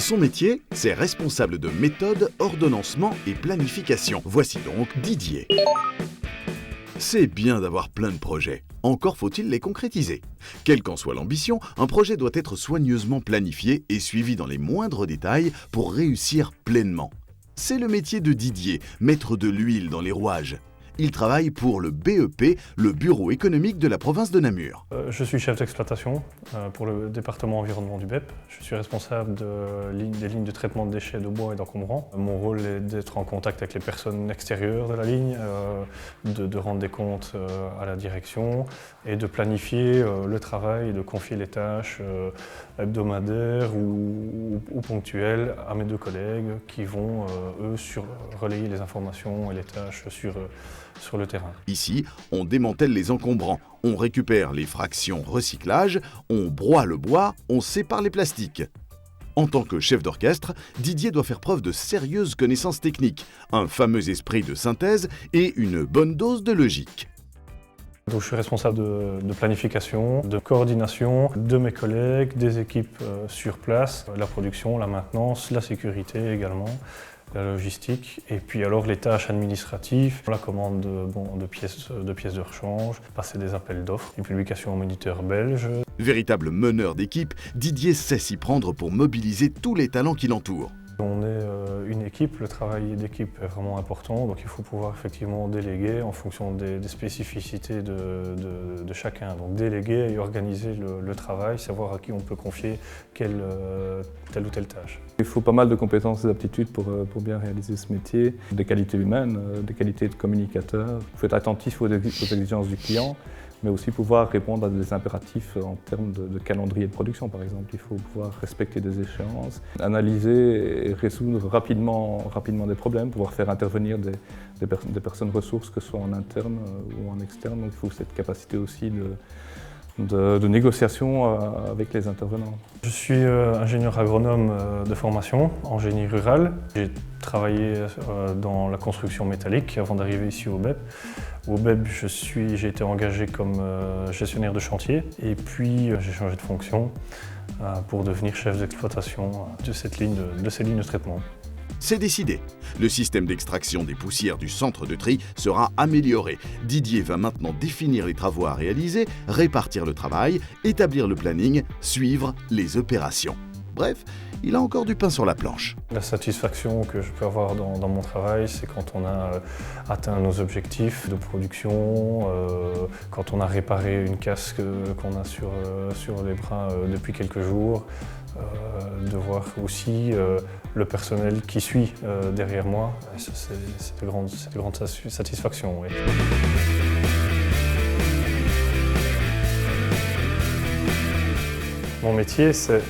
Son métier, c'est responsable de méthode, ordonnancement et planification. Voici donc Didier. C'est bien d'avoir plein de projets. Encore faut-il les concrétiser. Quelle qu'en soit l'ambition, un projet doit être soigneusement planifié et suivi dans les moindres détails pour réussir pleinement. C'est le métier de Didier, mettre de l'huile dans les rouages. Il travaille pour le BEP, le Bureau économique de la province de Namur. Je suis chef d'exploitation pour le département environnement du BEP. Je suis responsable des lignes de traitement de déchets de bois et d'encombrants. Mon rôle est d'être en contact avec les personnes extérieures de la ligne, de rendre des comptes à la direction et de planifier le travail, de confier les tâches hebdomadaires ou ponctuelles à mes deux collègues qui vont, eux, relayer les informations et les tâches sur le terrain. Ici, on démantèle les encombrants, on récupère les fractions recyclage, on broie le bois, on sépare les plastiques. En tant que chef d'orchestre, Didier doit faire preuve de sérieuses connaissances techniques, un fameux esprit de synthèse et une bonne dose de logique. Donc, je suis responsable de planification, de coordination de mes collègues, des équipes sur place, la production, la maintenance, la sécurité également, la logistique, et puis alors les tâches administratives, la commande de pièces de rechange, passer des appels d'offres, une publication au Moniteur belge. Véritable meneur d'équipe, Didier sait s'y prendre pour mobiliser tous les talents qui l'entourent. On est une équipe, le travail d'équipe est vraiment important, donc il faut pouvoir effectivement déléguer en fonction des spécificités de chacun. Donc déléguer et organiser le travail, savoir à qui on peut confier telle ou telle tâche. Il faut pas mal de compétences et d'aptitudes pour bien réaliser ce métier, des qualités humaines, des qualités de communicateur. Il faut être attentif aux exigences du client, mais aussi pouvoir répondre à des impératifs en termes de calendrier de production, par exemple. Il faut pouvoir respecter des échéances, analyser et résoudre rapidement des problèmes, pouvoir faire intervenir des personnes ressources, que ce soit en interne ou en externe. Donc il faut cette capacité aussi de négociation avec les intervenants. Je suis ingénieur agronome de formation en génie rural. J'ai travaillé dans la construction métallique avant d'arriver ici au BEP. Au BEP, j'ai été engagé comme gestionnaire de chantier et puis j'ai changé de fonction pour devenir chef d'exploitation de ces lignes de traitement. C'est décidé. Le système d'extraction des poussières du centre de tri sera amélioré. Didier va maintenant définir les travaux à réaliser, répartir le travail, établir le planning, suivre les opérations. Bref, il a encore du pain sur la planche. La satisfaction que je peux avoir dans mon travail, c'est quand on a atteint nos objectifs de production, quand on a réparé une casse qu'on a sur les bras depuis quelques jours, de voir aussi le personnel qui suit derrière moi. Et ça, c'est de grandes satisfactions. Oui. Mon métier, c'est